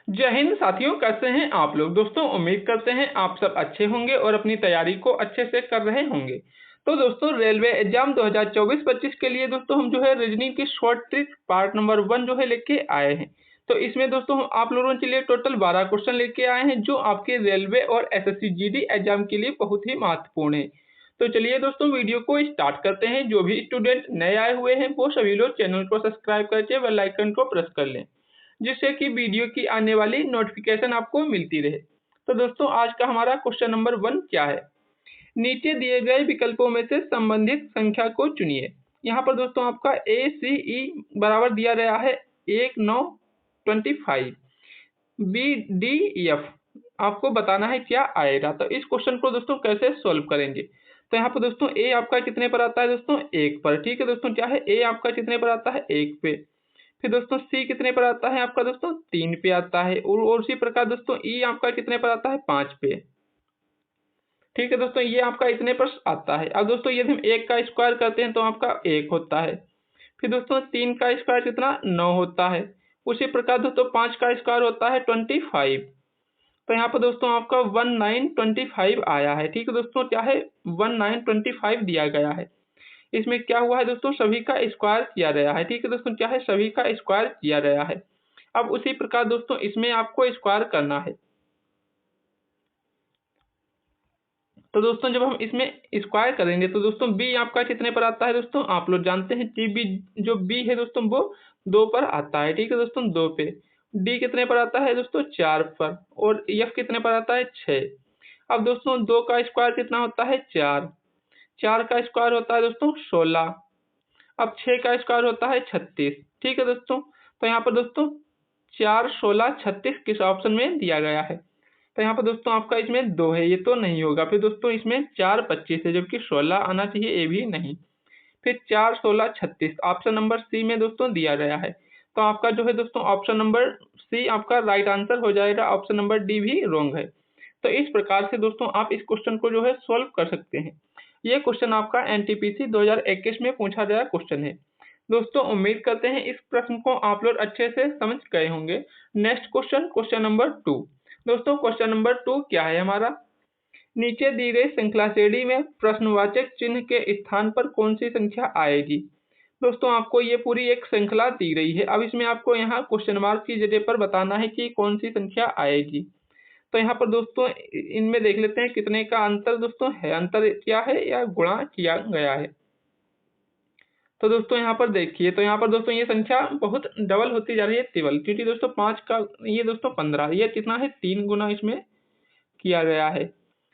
जय हिंद साथियों, कैसे हैं आप लोग। दोस्तों उम्मीद करते हैं आप सब अच्छे होंगे और अपनी तैयारी को अच्छे से कर रहे होंगे। तो दोस्तों रेलवे एग्जाम 2024-25 के लिए दोस्तों हम जो है रीजनिंग की शॉर्ट ट्रिक पार्ट नंबर 1 जो है लेके आए हैं। तो इसमें दोस्तों हम आप लोगों के लिए टोटल 12 क्वेश्चन लेके आए हैं जो आपके रेलवे और एसएससी जीडी एग्जाम के लिए बहुत ही महत्वपूर्ण है। तो चलिए दोस्तों वीडियो को स्टार्ट करते हैं। जो भी स्टूडेंट नए आए हुए हैं वो सभी लोग चैनल को सब्सक्राइब करके बेल आइकन को प्रेस कर लें, जिससे कि वीडियो की आने वाली नोटिफिकेशन आपको मिलती रहे। तो दोस्तों आज का हमारा क्वेश्चन नंबर 1 क्या है। नीचे दिए गए विकल्पों में से संबंधित संख्या को चुनिए। यहाँ पर दोस्तों आपका ए सी ई बराबर दिया गया है 1, 9, 25। बी डी एफ आपको बताना है क्या आएगा। तो इस क्वेश्चन को दोस्तों कैसे सोल्व करेंगे। तो यहाँ पर दोस्तों ए आपका कितने पर आता है दोस्तों 1 पर। ठीक है दोस्तों, क्या है ए आपका कितने पर आता है 1 पे। फिर दोस्तों सी कितने पर आता है आपका दोस्तों 3 पे आता है। और उसी प्रकार दोस्तों ई आपका कितने पर आता है 5 पे। ठीक है दोस्तों, ये आपका इतने पर आता है। अब दोस्तों यदि हम 1 का स्क्वायर करते हैं तो आपका 1 होता है। फिर दोस्तों 3 का स्क्वायर कितना 9 होता है। उसी प्रकार दोस्तों 5 का स्क्वायर होता है 25। तो यहाँ पर दोस्तों आपका 1925 आया है। ठीक है दोस्तों, क्या है 1925 दिया गया है। इसमें क्या हुआ है दोस्तों सभी का स्क्वायर किया गया है। ठीक है दोस्तों, क्या है सभी का स्क्वायर किया गया है। अब उसी प्रकार दोस्तों इसमें आपको स्क्वायर करना है। तो दोस्तों जब हम इसमें स्क्वायर करेंगे तो दोस्तों बी आपका कितने पर आता है दोस्तों आप लोग जानते हैं कि बी जो बी है दोस्तों वो 2 पर आता है। ठीक है दोस्तों 2 पे। डी कितने पर आता है दोस्तों 4 पर। और एफ कितने पर आता है 6। अब दोस्तों 2 का स्क्वायर कितना होता है 4। 4 का स्क्वायर होता है दोस्तों 16। अब 6 का स्क्वायर होता है 36। ठीक है दोस्तों, तो यहाँ पर दोस्तों 4, 16, 36 किस ऑप्शन में दिया गया है। तो यहाँ पर दोस्तों आपका इसमें 2 है, ये तो नहीं होगा। फिर दोस्तों इसमें 4, 25 है जबकि 16 आना चाहिए, ये भी नहीं। फिर 4, 16, 36 ऑप्शन नंबर सी में दोस्तों दिया गया है। तो आपका जो है दोस्तों ऑप्शन नंबर सी आपका राइट आंसर हो जाएगा। ऑप्शन नंबर डी भी रॉन्ग है। तो इस प्रकार से दोस्तों आप इस क्वेश्चन को जो है सोल्व कर सकते हैं। ये क्वेश्चन आपका एनटीपीसी 2021 में पूछा गया क्वेश्चन है। दोस्तों उम्मीद करते हैं इस प्रश्न को आप लोग अच्छे से समझ गए होंगे। Next question, question number 2। दोस्तों क्वेश्चन नंबर 2 क्या है हमारा। नीचे दी गई श्रृंखला श्रेणी में प्रश्नवाचक चिन्ह के स्थान पर कौन सी संख्या आएगी। दोस्तों आपको ये पूरी एक श्रृंखला दी गई है। अब इसमें आपको यहाँ क्वेश्चन मार्क की जगह पर बताना है कि कौन सी संख्या आएगी। तो यहाँ पर दोस्तों इनमें देख लेते हैं कितने का अंतर दोस्तों है। अंतर क्या है या गुणा किया गया है। तो दोस्तों यहाँ पर देखिए, तो यहाँ पर दोस्तों ये संख्या बहुत डबल होती जा रही है तिबल, क्योंकि दोस्तों 5 का ये दोस्तों 15, ये कितना है 3 गुना इसमें किया गया है।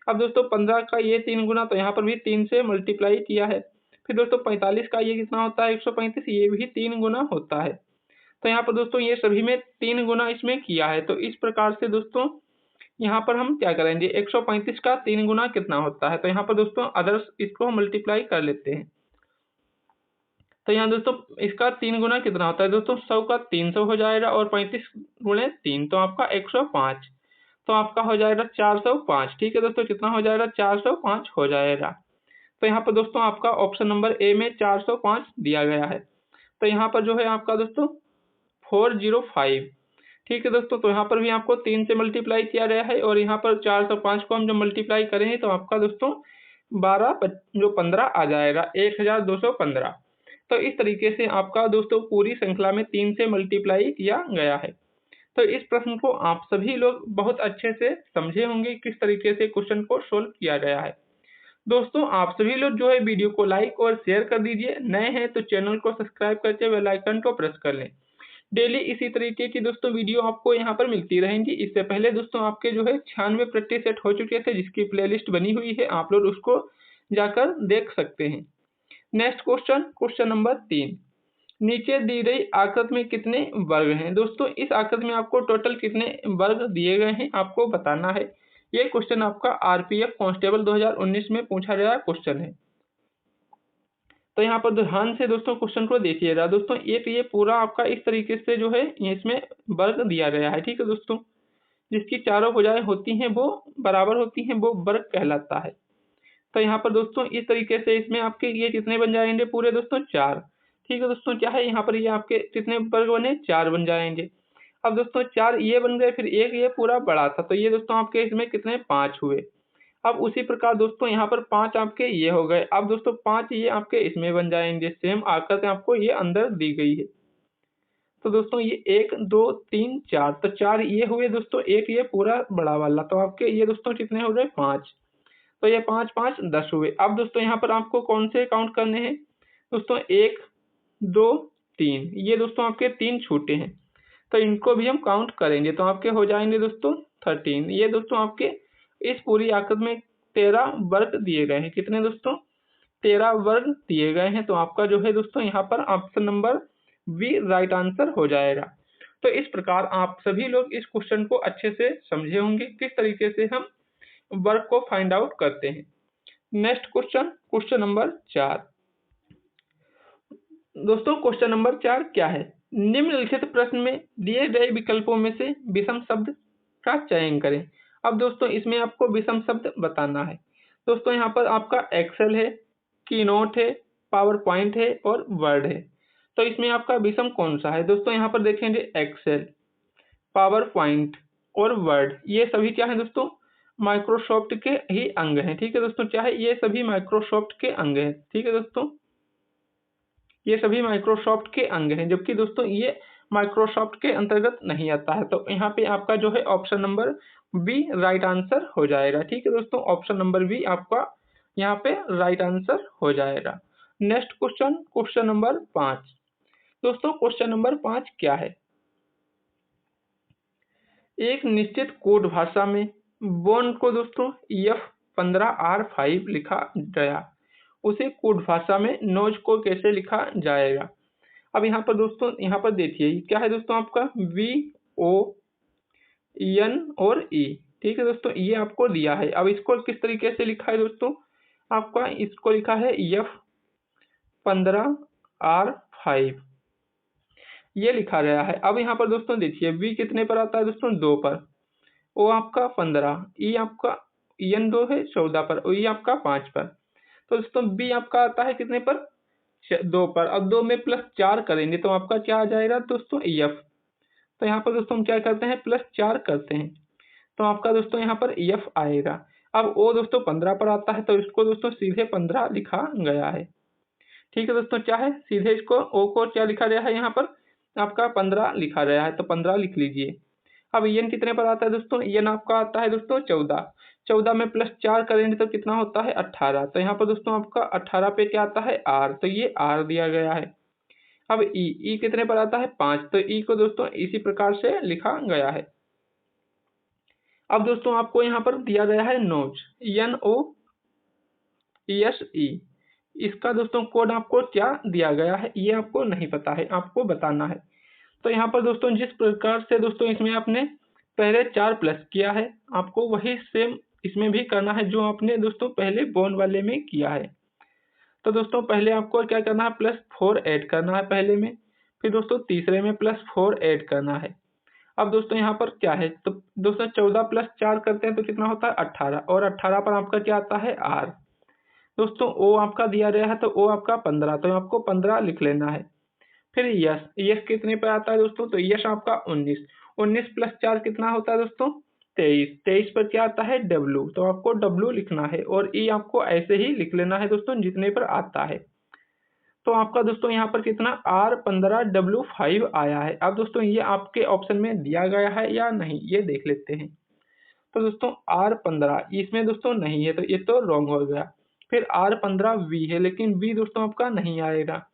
अब दोस्तों 15 का ये 3 गुना, तो यहाँ पर भी 3 से मल्टीप्लाई किया है। फिर दोस्तों 45 का ये कितना होता है 135, ये भी 3 गुना होता है। तो यहाँ पर दोस्तों ये सभी में 3 गुना इसमें किया है। तो इस प्रकार से दोस्तों यहाँ पर हम क्या करेंगे 135 का 3 गुना कितना होता है। तो यहाँ पर दोस्तों अदर्स इसको मल्टीप्लाई कर लेते हैं। तो यहाँ दोस्तों इसका 3 गुना कितना होता है दोस्तों 100 का 300 हो जाएगा और 35 गुणे 3 तो आपका 105। तो आपका हो जाएगा 405। ठीक है दोस्तों, कितना हो जाएगा 405 हो जाएगा। तो यहाँ पर दोस्तों आपका ऑप्शन नंबर ए में 405 दिया गया है। तो यहाँ पर जो है आपका दोस्तों 405। ठीक है दोस्तों, तो यहाँ पर भी आपको 3 से मल्टीप्लाई किया गया है और यहाँ पर 405 को हम जब मल्टीप्लाई करेंगे तो आपका दोस्तों 15 आ जाएगा 1215। तो इस तरीके से आपका दोस्तों पूरी श्रृंखला में 3 से मल्टीप्लाई किया गया है। तो इस प्रश्न को आप सभी लोग बहुत अच्छे से समझे होंगे किस तरीके से क्वेश्चन को सोल्व किया गया है। दोस्तों आप सभी लोग जो है वीडियो को लाइक और शेयर कर दीजिए। नए हैं तो चैनल को सब्सक्राइब करके बेल आइकन को प्रेस कर लें। डेली इसी तरीके की दोस्तों वीडियो आपको यहाँ पर मिलती रहेंगी। इससे पहले दोस्तों आपके जो है 96 प्रैक्टिस सेट हो चुके थे, जिसकी प्लेलिस्ट बनी हुई है, आप लोग उसको जाकर देख सकते हैं। Next question, question number 3। नीचे दी गई आकृति में कितने वर्ग हैं। दोस्तों इस आकृति में आपको टोटल कितने वर्ग दिए गए हैं आपको बताना है। ये क्वेश्चन आपका आरपीएफ कांस्टेबल 2019 में पूछा गया क्वेश्चन है। तो यहाँ पर ध्यान से दोस्तों क्वेश्चन को देखिएगा। दोस्तों एक ये पूरा आपका इस तरीके से जो है इसमें वर्ग दिया गया है। ठीक है दोस्तों, जिसकी चारों भुजाएं होती हैं वो बराबर होती हैं, वो वर्ग कहलाता है। तो यहाँ पर दोस्तों इस तरीके से इसमें आपके ये कितने बन जाएंगे पूरे दोस्तों 4। ठीक है दोस्तों, क्या है यहाँ पर ये आपके कितने वर्ग बने 4 बन जाएंगे। अब दोस्तों 4 ये बन गए, फिर एक ये पूरा बड़ा था, तो ये दोस्तों आपके इसमें कितने 5 हुए। अब उसी प्रकार दोस्तों यहाँ पर 5 आपके ये हो गए। अब दोस्तों 5 ये आपके इसमें बन जाएंगे, सेम आकृति आपको ये अंदर दी गई है। तो दोस्तों ये 1 2 3 4, तो 4 ये हुए दोस्तों, एक ये पूरा बड़ा वाला, तो आपके ये दोस्तों कितने हो गए 5। तो ये 5 5 10 हुए। अब दोस्तों यहाँ पर आपको कौन से काउंट करने हैं दोस्तों, 1 2 3, ये दोस्तों आपके 3 छूटे हैं, तो इनको भी हम काउंट करेंगे, तो आपके हो जाएंगे दोस्तों 13। ये दोस्तों आपके इस पूरी आकृति में 13 वर्ग दिए गए हैं। कितने दोस्तों, 13 वर्ग दिए गए हैं। तो आपका जो है दोस्तों यहाँ पर option number B right answer हो जाएगा। तो इस प्रकार आप सभी लोग इस क्वेश्चन को अच्छे से समझे होंगे, किस तरीके से हम वर्ग को फाइंड आउट करते हैं। Next question, question number 4। दोस्तों क्वेश्चन नंबर 4 क्या है, निम्नलिखित प्रश्न में दिए गए विकल्पों में से विषम शब्द का चयन करें। अब दोस्तों इसमें आपको विषम शब्द बताना है। दोस्तों यहाँ पर आपका एक्सेल है, कीनोट है, पावर पॉइंट है और वर्ड है। तो इसमें आपका विषम कौन सा है दोस्तों, यहाँ पर देखेंगे एक्सेल, पावर पॉइंट और वर्ड, ये सभी क्या है दोस्तों, माइक्रोसॉफ्ट के ही अंग हैं। ठीक है दोस्तों, चाहे ये सभी माइक्रोसॉफ्ट के अंग हैं। ठीक है दोस्तों, ये सभी माइक्रोसॉफ्ट के अंग हैं, जबकि दोस्तों ये माइक्रोसॉफ्ट के अंतर्गत नहीं आता है। तो यहाँ पे आपका जो है option number B right answer हो जाएगा। ठीक है दोस्तों, ऑप्शन नंबर बी आपका यहाँ पे राइट आंसर हो जाएगा। Next question, question number 5। दोस्तों क्वेश्चन नंबर 5 क्या है, एक निश्चित कोड भाषा में बॉन्ड को दोस्तों F15R5 लिखा गया, उसे कोड भाषा में नोज को कैसे लिखा जाएगा। अब यहाँ पर दोस्तों, यहाँ पर देखिए क्या है दोस्तों, आपका VON और E। ठीक है दोस्तों, ये आपको दिया है। अब इसको किस तरीके से लिखा है दोस्तों, आपका इसको लिखा है F15R5, ये लिखा गया है। अब यहाँ पर दोस्तों देखिए V कितने पर आता है दोस्तों, 2 पर, O आपका 15, E आपका EN 2 है 14 पर, और E आपका 5 पर। तो दोस्तों B आपका आता है कितने पर, 2 पर। अब 2 में +4 करेंगे तो आपका क्या आ जाएगा दोस्तों, EF। तो यहाँ पर दोस्तों हम क्या करते हैं, +4 करते हैं, तो आपका दोस्तों यहाँ पर EF आएगा। अब O दोस्तों 15 पर आता है, तो इसको दोस्तों सीधे 15 लिखा गया है। ठीक है दोस्तों, चाहे सीधे इसको O को क्या लिखा गया है, यहाँ पर आपका 15 लिखा गया है, तो 15 लिख लीजिए। अब EN कितने पर आता है दोस्तों, EN आपका आता है दोस्तों 14, 14 में +4 करेंगे तो कितना होता है 18। तो यहाँ पर दोस्तों आपका 18 पे क्या आता है R, तो ये R दिया गया है। अब E कितने पर आता है 5, तो E को दोस्तों इसी प्रकार से लिखा गया है। अब दोस्तों आपको यहाँ पर दिया गया है नोज, NOESE, इसका दोस्तों कोड आपको क्या दिया गया है ये आपको नहीं पता है, आपको बताना है। तो यहाँ पर दोस्तों जिस प्रकार से दोस्तों इसमें आपने पहले 4 प्लस किया है, आपको वही सेम इसमें भी करना है जो आपने दोस्तों पहले बॉन्ड वाले में किया है। तो दोस्तों पहले आपको क्या करना है, +4 ऐड करना है पहले में, फिर दोस्तों तीसरे में +4 ऐड करना है। अब दोस्तों यहाँ पर क्या है, तो दोस्तों 14 + 4 करते हैं तो कितना होता है 18, और 18 पर आपका क्या आता है R। दोस्तों O आपका दिया गया है, तो O आपका 15, तो आपको 15 लिख लेना है। फिर यस कितने पे आता है दोस्तों, तो यस आपका 19, 19 + 4 कितना होता है दोस्तों 23, 23 पर क्या आता है W, तो आपको W लिखना है, और E आपको ऐसे ही लिख लेना है दोस्तों जितने पर आता है। तो आपका दोस्तों यहाँ पर कितना R15 W5 आया है। अब दोस्तों ये आपके ऑप्शन में दिया गया है या नहीं ये देख लेते हैं। तो दोस्तों R15 इसमें दोस्तों नहीं है, तो ये तो रॉन्ग हो गया। फिर R15V है, लेकिन V दोस्तों आपका नहीं आएगा।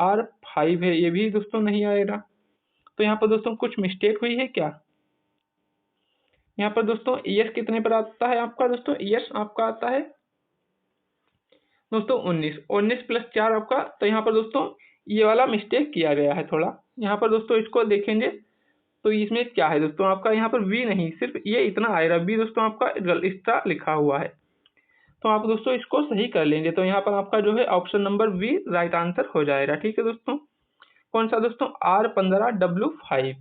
R5 है, ये भी दोस्तों नहीं आएगा। तो यहाँ पर दोस्तों कुछ मिस्टेक हुई है क्या, यहाँ पर दोस्तों ES कितने पर आता है आपका दोस्तों, ES आपका आता है दोस्तों 19, 19 + 4 आपका, तो यहाँ पर दोस्तों ये वाला मिस्टेक किया गया है थोड़ा। यहाँ पर दोस्तों इसको देखेंगे तो इसमें क्या है दोस्तों, आपका यहाँ पर V नहीं, सिर्फ ये इतना आएगा, V दोस्तों आपका एक्स्ट्रा लिखा हुआ है। तो आप दोस्तों इसको सही कर लेंगे, तो यहाँ पर आपका जो है option number B right answer हो जाएगा। ठीक है दोस्तों, कौन सा दोस्तों R15W5।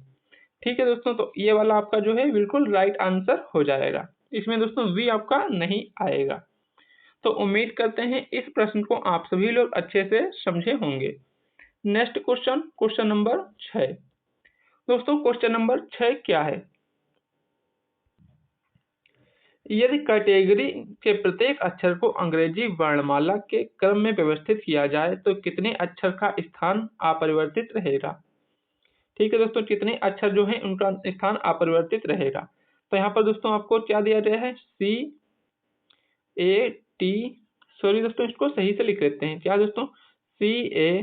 ठीक है दोस्तों, तो ये वाला आपका जो है बिल्कुल राइट आंसर हो जाएगा, इसमें दोस्तों V आपका नहीं आएगा। तो उम्मीद करते हैं इस प्रश्न को आप सभी लोग अच्छे से समझे होंगे। Next question, question number 6। दोस्तों क्वेश्चन नंबर 6 क्या है? यदि कैटेगरी के प्रत्येक अक्षर को अंग्रेजी वर्णमाला के क्रम में व्यवस्थित किया जाए तो कितने अक्षर का स्थान अपरिवर्तित रहेगा? ठीक है दोस्तों, कितने अक्षर जो है उनका स्थान अपरिवर्तित रहेगा। तो यहाँ पर दोस्तों आपको क्या दिया गया है? CAT, सॉरी दोस्तों इसको सही से लिख लेते हैं। क्या दोस्तों? CATEGORY।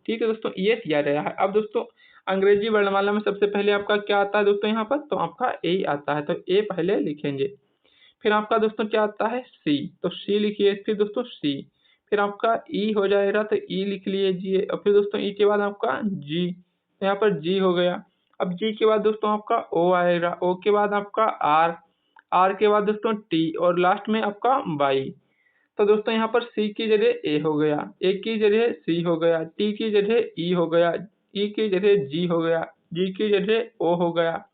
ठीक है दोस्तों, ये दिया गया है। अब दोस्तों अंग्रेजी वर्णमाला में सबसे पहले आपका क्या आता है दोस्तों? यहाँ पर तो आपका ए आता है, तो ए पहले लिखेंगे। फिर आपका दोस्तों क्या आता है? सी, तो सी लिखिए। फिर दोस्तों सी, फिर आपका ई हो जाएगा तो ई लिख लीजिए। और फिर दोस्तों ई के बाद आपका जी, तो यहाँ पर जी हो गया। अब जी के बाद दोस्तों आपका ओ आएगा, ओ के बाद आपका आर, आर के बाद दोस्तों टी और लास्ट में आपका वाई। तो दोस्तों यहाँ पर सी की जगह ए हो गया, ए की जगह सी हो गया, टी की जगह ई हो गया, ई की जगह जी हो गया, जी की जगह ओ हो गया,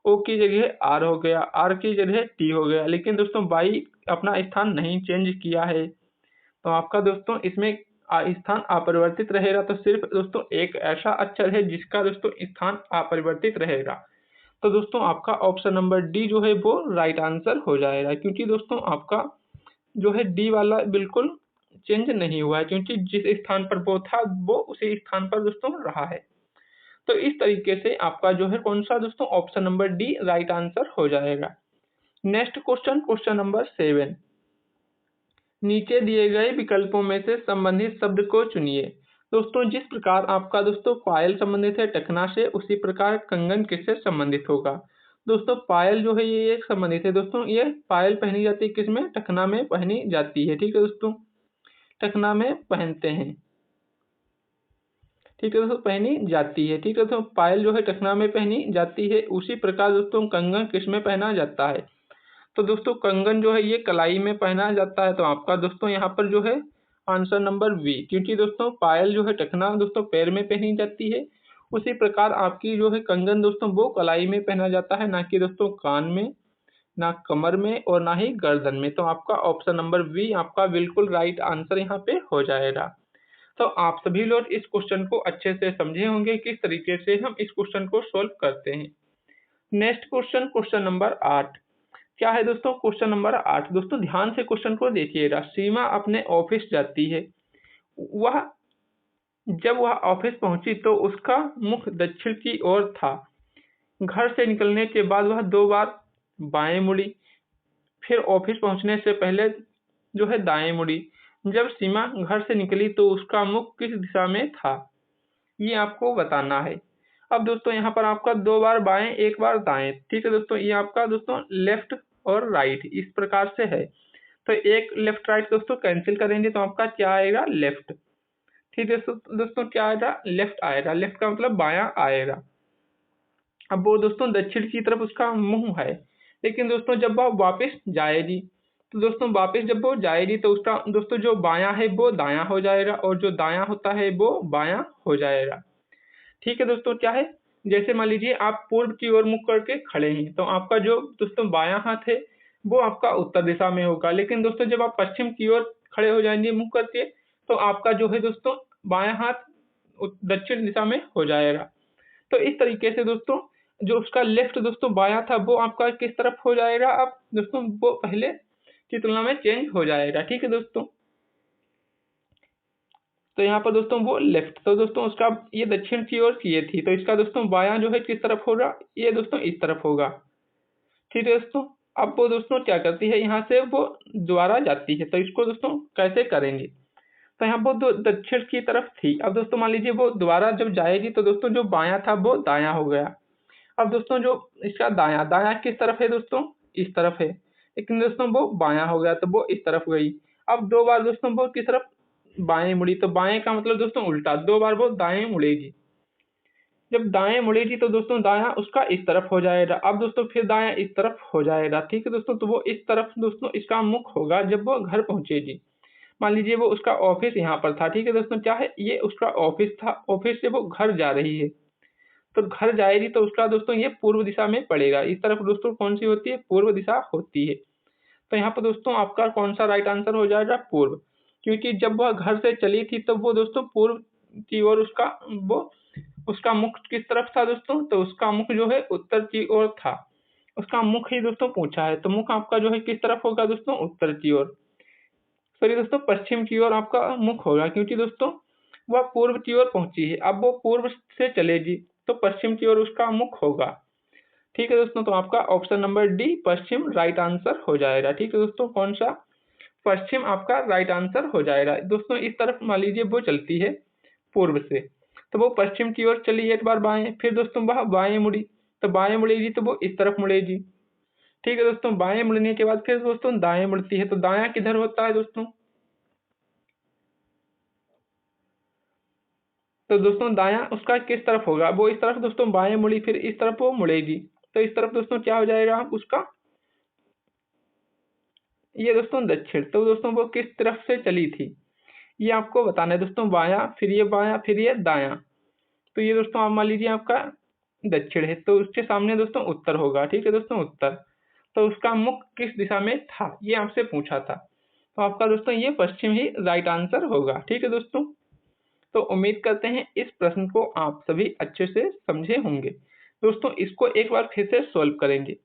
ओ की जगह आर हो गया, आर की जगह टी हो गया। लेकिन दोस्तों वाई अपना स्थान नहीं चेंज किया है, तो आपका दोस्तों इसमें स्थान अपरिवर्तित रहेगा। तो सिर्फ दोस्तों एक ऐसा अक्षर है जिसका दोस्तों स्थान अपरिवर्तित रहेगा। तो दोस्तों आपका ऑप्शन नंबर डी जो है वो राइट आंसर हो जाएगा, क्योंकि दोस्तों आपका जो है डी वाला बिल्कुल चेंज नहीं हुआ है, क्योंकि जिस स्थान पर वो था वो उसी स्थान पर दोस्तों रहा है। तो इस तरीके से आपका जो है कौन सा दोस्तों? Option number D right answer हो जाएगा। Next question, question number 7। नीचे दिए गए विकल्पों में से संबंधित शब्द को चुनिए। दोस्तों जिस प्रकार आपका दोस्तों पायल संबंधित है टकना से, उसी प्रकार कंगन किससे संबंधित होगा? दोस्तों पायल जो है ये एक संबंधित है। दोस्तों ये पायल पहनी जाती है किसमें? टकना में पहनी जाती है। ठीक है दोस्तों, टकना में पहनते हैं। ठीक है दोस्तों, पहनी जाती है। ठीक है दोस्तों, पायल जो है टकना में पहनी जाती है। उसी प्रकार दोस्तों कंगन किस में पहना जाता है? तो दोस्तों कंगन जो है ये कलाई में पहना जाता है। तो आपका दोस्तों यहाँ पर जो है आंसर नंबर बी, क्योंकि दोस्तों पायल जो है टकना दोस्तों पैर में पहनी जाती है। उसी प्रकार आपकी जो है कंगन दोस्तों वो कलाई में पहना जाता है, ना कि दोस्तों कान में, ना कमर में और ना ही गर्दन में। तो आपका ऑप्शन नंबर बी आपका बिल्कुल राइट आंसर यहाँ पे हो जाएगा। तो आप सभी लोग इस क्वेश्चन को अच्छे से समझे होंगे किस तरीके से हम इस क्वेश्चन को सोल्व करते हैं। नेक्स्ट क्वेश्चन, क्वेश्चन नंबर 8 क्या है दोस्तों? क्वेश्चन नंबर 8 दोस्तों ध्यान से क्वेश्चन को देखिएगा। सीमा अपने ऑफिस जाती है। वह जब वह ऑफिस पहुंची तो उसका मुख दक्षिण की ओर था। घर से निकलने के बाद वह 2 बार बाएं मुड़ी, फिर ऑफिस पहुंचने से पहले जो है दाएं मुड़ी। जब सीमा घर से निकली तो उसका मुख किस दिशा में था? ये आपको बताना है। अब दोस्तों यहाँ पर आपका 2 बार बाएं, 1 बार दाएं। ठीक है दोस्तों, ये आपका दोस्तों लेफ्ट और राइट इस प्रकार से है। तो एक लेफ्ट राइट दोस्तों कैंसिल करेंगे तो आपका क्या आएगा? लेफ्ट। ठीक है दोस्तों क्या आएगा? लेफ्ट आएगा। लेफ्ट का मतलब बायां आएगा। अब वो दोस्तों दक्षिण की तरफ उसका मुंह है, लेकिन दोस्तों जब वह वापस जाएगी तो दोस्तों वापस जब वो जाएगी तो उसका दोस्तों जो बायां है वो दायां हो जाएगा और जो दायां होता है वो बायां हो जाएगा। ठीक है दोस्तों, क्या है? जैसे मान लीजिए आप पूर्व की ओर मुख करके खड़े हैं तो आपका जो दोस्तों बायां हाथ है वो आपका उत्तर दिशा में होगा। लेकिन दोस्तों जब आप पश्चिम की ओर खड़े हो जाएंगे मुख करके तो आपका जो है दोस्तों बायां हाथ दक्षिण दिशा में हो जाएगा। तो इस तरीके से दोस्तों जो उसका लेफ्ट दोस्तों बायां था वो आपका किस तरफ हो जाएगा? अब दोस्तों वो पहले की तुलना में चेंज हो जाएगा। ठीक है दोस्तों, तो यहाँ पर दोस्तों वो लेफ्ट, तो दोस्तों उसका ये दक्षिण की ओर किए थी तो इसका दोस्तों बायां जो है किस तरफ होगा? ये दोस्तों इस तरफ होगा। ठीक है दोस्तों, अब वो दोस्तों क्या करती है? यहाँ से वो दोबारा जाती है। तो इसको दोस्तों कैसे करेंगे? तो यहाँ वो दक्षिण की तरफ थी। अब दोस्तों मान लीजिए वो दोबारा जब जाएगी तो दोस्तों जो बायां था वो दायां हो गया। अब दोस्तों जो इसका दायां, दायां किस तरफ है दोस्तों? इस तरफ है। लेकिन दोस्तों वो बायां हो गया तो वो इस तरफ गई। अब 2 बार दोस्तों वो किस तरफ? बाएं मुड़ी। तो बाएं का मतलब दोस्तों उल्टा, 2 बार वो दाएं मुड़ेगी। जब दाएं मुड़ेगी तो दोस्तों दायां उसका इस तरफ हो जाएगा। अब दोस्तों फिर दायां इस तरफ हो जाएगा। ठीक है दोस्तों, तो वो इस तरफ दोस्तों इसका मुख होगा जब वो घर पहुंचेगी। मान लीजिए वो उसका ऑफिस यहाँ पर था। ठीक है दोस्तों, क्या है? ये उसका ऑफिस था। ऑफिस से वो घर जा रही है तो घर जाएगी तो उसका दोस्तों ये पूर्व दिशा में पड़ेगा। इस तरफ दोस्तों कौन सी होती है? पूर्व दिशा होती है। तो यहाँ पर दोस्तों आपका कौन सा राइट आंसर हो जाएगा? पूर्व। क्योंकि जब वह घर से चली थी तब वो दोस्तों पूर्व की ओर उसका मुख किस तरफ था दोस्तों, तो उसका मुख जो है उत्तर की ओर था। उसका मुख ही दोस्तों पूछा है, तो मुख आपका जो है किस तरफ होगा दोस्तों, उत्तर की ओर। सॉरी दोस्तों, पश्चिम की ओर आपका मुख होगा, क्योंकि दोस्तों वह पूर्व की ओर पहुंची है, अब वो पूर्व से चलेगी तो पश्चिम की ओर उसका मुख होगा। ठीक है दोस्तों, तो आपका ऑप्शन नंबर डी पश्चिम राइट आंसर हो जाएगा। ठीक है दोस्तों, कौन सा, पश्चिम आपका राइट आंसर हो जाएगा। दोस्तों इस तरफ मान लीजिए वो चलती है पूर्व से, तो वो पश्चिम की ओर चली एक बार बाएं, फिर दोस्तों वह बाएं मुड़ी, तो बाएं मुड़ेगी तो वो इस तरफ मुड़ेगी। ठीक है दोस्तों, बाएं मुड़ने के बाद फिर दोस्तों दाएं मुड़ती है, तो दायां किधर होता है दोस्तों, तो दोस्तों दायां उसका किस तरफ होगा, वो इस तरफ दोस्तों बाएं मुड़ी, फिर इस तरफ वो मुड़ेगी, तो इस तरफ दोस्तों क्या हो जाएगा उसका, ये दोस्तों दक्षिण। तो दोस्तों वो किस तरफ से चली थी ये आपको बताना है दोस्तों, बायां फिर ये दायां, तो ये दोस्तों आप मान लीजिए आपका दक्षिण है, तो उसके सामने दोस्तों उत्तर होगा। ठीक है दोस्तों, उत्तर, तो उसका मुख किस दिशा में था ये आपसे पूछा था, तो आपका दोस्तों ये पश्चिम ही राइट आंसर होगा। ठीक है दोस्तों, तो उम्मीद करते हैं इस प्रश्न को आप सभी अच्छे से समझे होंगे। दोस्तों इसको एक बार फिर से सॉल्व करेंगे।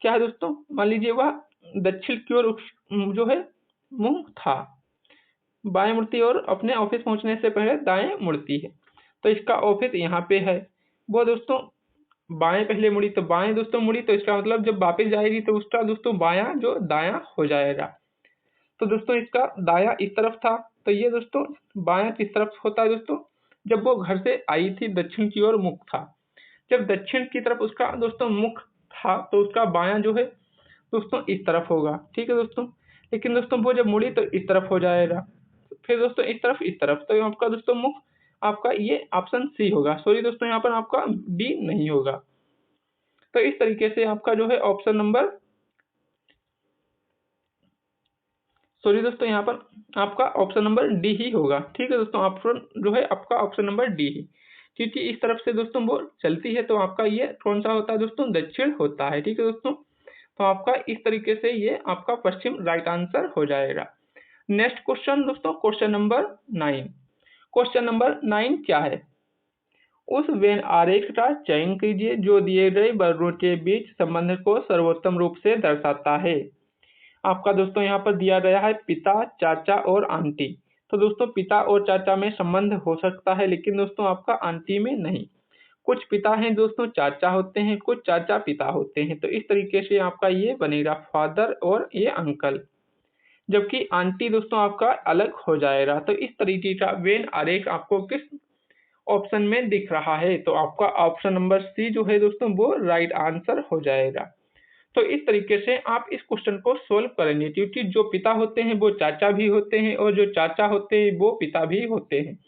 क्या है दोस्तों, मान लीजिए वह दक्षिण की ओर जो है मुंह था, बाएं मुड़ती और अपने ऑफिस पहुंचने से पहले दाएं मुड़ती है, तो इसका ऑफिस यहाँ पे है। वो दोस्तों बाएं पहले मुड़ी, तो बाएं दोस्तों मुड़ी, तो इसका मतलब जब वापस जाएगी तो उसका दोस्तों बायां जो दायां हो जाएगा। तो दोस्तों इसका दायां इस तरफ था, तो ये दोस्तों बायां किस तरफ होता है दोस्तों, जब वो घर से आई थी दक्षिण की ओर मुख था। जब दक्षिण की तरफ उसका दोस्तों मुख था तो उसका बायां जो है दोस्तों इस तरफ होगा। ठीक है दोस्तों, लेकिन दोस्तों वो जब मुड़ी तो इस तरफ हो जाएगा, फिर दोस्तों इस तरफ, तो आपका दोस्तों मुख आपका ये ऑप्शन सी होगा। सॉरी दोस्तों, यहाँ पर आपका डी नहीं होगा। तो इस तरीके से आपका जो है ऑप्शन नंबर, सॉरी दोस्तों, यहाँ पर आपका ऑप्शन नंबर डी ही होगा। ठीक है दोस्तों, ऑप्शन जो है आपका ऑप्शन नंबर डी ही, क्योंकि इस तरफ से दोस्तों वो चलती है, तो आपका ये कौन सा होता है दोस्तों, दक्षिण होता है। ठीक है दोस्तों, तो आपका इस तरीके से ये आपका पश्चिम राइट आंसर हो जाएगा। नेक्स्ट क्वेश्चन दोस्तों, क्वेश्चन नंबर 9। क्वेश्चन नंबर 9 क्या है, उस वेन आरेख का चयन कीजिए जो दिए गए वर्गों के बीच संबंध को सर्वोत्तम रूप से दर्शाता है। आपका दोस्तों यहाँ पर दिया गया है पिता, चाचा और आंटी। तो दोस्तों पिता और चाचा में संबंध हो सकता है, लेकिन दोस्तों आपका आंटी में नहीं। कुछ पिता हैं दोस्तों चाचा होते हैं, कुछ चाचा पिता होते हैं, तो इस तरीके से आपका ये बनेगा फादर और ये अंकल, जबकि आंटी दोस्तों आपका अलग हो जाएगा। तो इस तरीके का वेन आरेख आपको किस ऑप्शन में दिख रहा है, तो आपका ऑप्शन नंबर सी जो है दोस्तों वो राइट आंसर हो जाएगा। तो इस तरीके से आप इस क्वेश्चन को सोल्व करेंगे, क्योंकि जो पिता होते हैं वो चाचा भी होते हैं और जो चाचा होते हैं वो पिता भी होते हैं,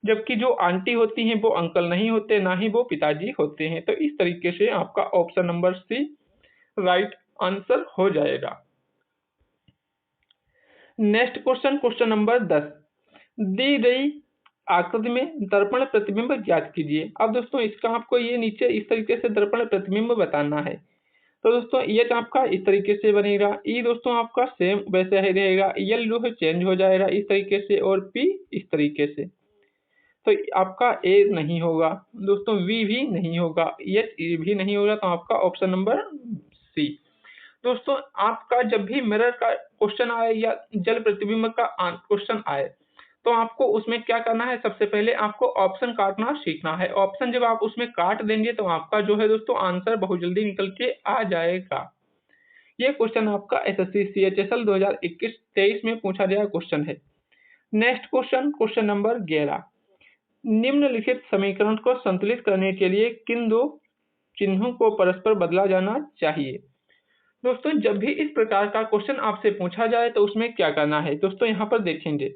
जबकि जो आंटी होती हैं वो अंकल नहीं होते, ना ही वो पिताजी होते हैं। तो इस तरीके से आपका option number C right answer हो जाएगा। नेक्स्ट क्वेश्चन, क्वेश्चन नंबर 10, दी गई आकृति में दर्पण प्रतिबिंब ज्ञात कीजिए। अब दोस्तों इसका आपको ये नीचे इस तरीके से दर्पण प्रतिबिंब बताना है। तो दोस्तों ये आपका इस तरीके से बनेगा, ई दोस्तों आपका सेम वैसे ही रहेगा, एल जो है चेंज हो जाएगा इस तरीके से, और पी इस तरीके से। तो आपका ए नहीं होगा दोस्तों, वी भी नहीं होगा, एच भी नहीं होगा, तो आपका ऑप्शन नंबर सी। दोस्तों आपका जब भी मिरर का क्वेश्चन आए या जल प्रतिबिंब का क्वेश्चन आए, तो आपको उसमें क्या करना है, सबसे पहले आपको ऑप्शन काटना सीखना है। ऑप्शन जब आप उसमें काट देंगे तो आपका जो है दोस्तों आंसर बहुत जल्दी निकल के आ जाएगा। ये क्वेश्चन आपका एसएससी सीएचएसएल 2021-23 में पूछा गया क्वेश्चन है। नेक्स्ट क्वेश्चन, क्वेश्चन नंबर 11, निम्नलिखित समीकरण को संतुलित करने के लिए किन दो चिन्हों को परस्पर बदला जाना चाहिए। दोस्तों जब भी इस प्रकार का क्वेश्चन आपसे पूछा जाए तो उसमें क्या करना है, दोस्तों यहाँ पर देखेंगे,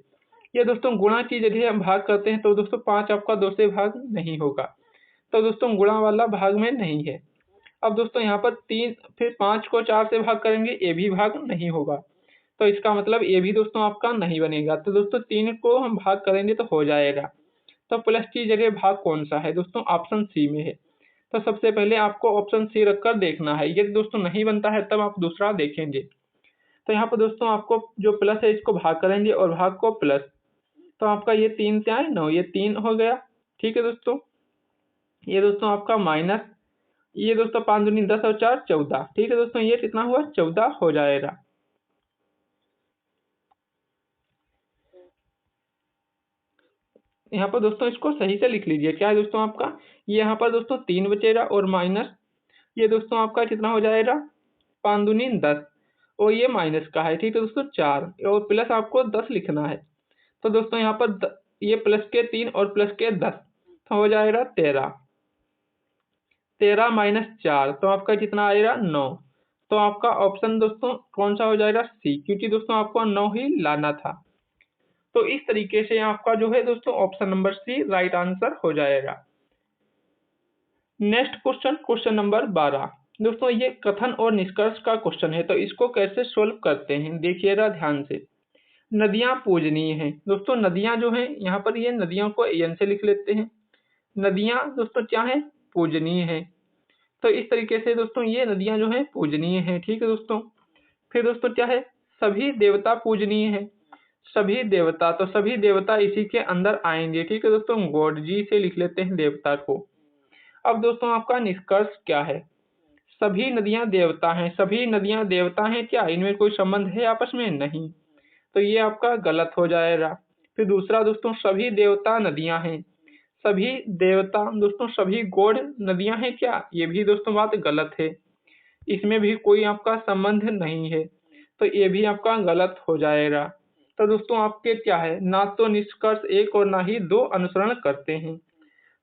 ये दोस्तों गुणा की यदि हम भाग करते हैं तो दोस्तों 5 आपका 2 से भाग नहीं होगा, तो दोस्तों गुणा वाला भाग में नहीं है। अब दोस्तों यहाँ पर 3, फिर 5 को 4 से भाग करेंगे, ये भी भाग नहीं होगा, तो इसका मतलब ये भी दोस्तों आपका नहीं बनेगा। तो दोस्तों 3 को हम भाग करेंगे तो हो जाएगा, तो प्लस की जगह भाग कौन सा है दोस्तों, ऑप्शन सी में है। तो सबसे पहले आपको ऑप्शन सी रखकर देखना है, यदि दोस्तों नहीं बनता है तब आप दूसरा देखेंगे। तो यहाँ पर दोस्तों आपको जो प्लस है इसको भाग करेंगे और भाग को प्लस, तो आपका ये 3 से आए 9, ये 3 हो गया। ठीक है दोस्तों, ये दोस्तों आपका माइनस, ये दोस्तों 5 दूनी 10 और 4 14। ठीक है दोस्तों, ये कितना हुआ 14 हो जाएगा। यहाँ पर दोस्तों इसको सही से लिख लीजिए, क्या है दोस्तों आपका, ये यहाँ पर दोस्तों 3 बचेगा और माइनस, ये दोस्तों आपका कितना हो जाएगा 5 दूनी 10, और ये माइनस का है। ठीक है दोस्तों 4, और प्लस आपको 10 लिखना है। तो दोस्तों यहाँ पर ये प्लस के 3 और प्लस के 10, तो हो जाएगा 13, 13 माइनस 4, तो आपका कितना आएगा 9। तो आपका ऑप्शन दोस्तों कौन सा हो जाएगा, सी, क्योंकि दोस्तों आपको 9 ही लाना था। तो इस तरीके से आपका जो है दोस्तों option number C right answer हो जाएगा। Next question, question number 12। दोस्तों ये कथन और निष्कर्ष का क्वेश्चन है, तो इसको कैसे सोल्व करते हैं देखिएगा ध्यान से। नदियां पूजनीय हैं। दोस्तों नदियां जो हैं यहाँ पर, ये नदियों को एन से लिख लेते हैं। नदियां दोस्तों क्या है, पूजनीय है। तो इस तरीके से दोस्तों ये नदियां जो हैं पूजनीय हैं। ठीक है दोस्तों, फिर दोस्तों क्या है, सभी देवता पूजनीय है। सभी देवता, तो सभी देवता इसी के अंदर आएंगे। ठीक है दोस्तों, गॉड जी से लिख लेते हैं देवता को। अब दोस्तों आपका निष्कर्ष क्या है, सभी नदियां देवता हैं। सभी नदियां देवता हैं क्या, इनमें कोई संबंध है आपस में, नहीं, तो ये आपका गलत हो जाएगा। फिर दूसरा दोस्तों, सभी देवता नदियां हैं। सभी देवता दोस्तों, सभी गॉड नदियां हैं क्या, ये भी दोस्तों बात गलत है, इसमें भी कोई आपका संबंध नहीं है, तो ये भी आपका गलत हो जाएगा। तो दोस्तों आपके क्या है, ना तो निष्कर्ष 1 और ना ही 2 अनुसरण करते हैं।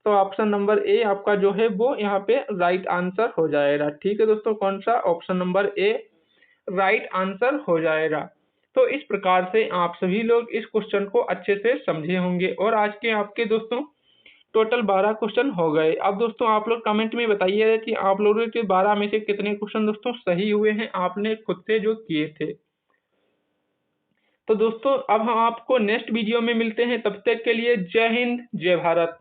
तो ऑप्शन नंबर ए आपका जो है वो यहाँ पे राइट आंसर हो जाएगा। ठीक है दोस्तों, कौन सा, option number A right answer हो जाएगा। तो इस प्रकार से आप सभी लोग इस क्वेश्चन को अच्छे से समझे होंगे, और आज के आपके दोस्तों टोटल 12 क्वेश्चन हो गए। अब दोस्तों आप लोग कमेंट में बताइएगा कि आप लोगों के 12 में से कितने क्वेश्चन दोस्तों सही हुए हैं, आपने खुद से जो किए थे। तो दोस्तों अब हम आपको नेक्स्ट वीडियो में मिलते हैं, तब तक के लिए जय हिंद जय भारत।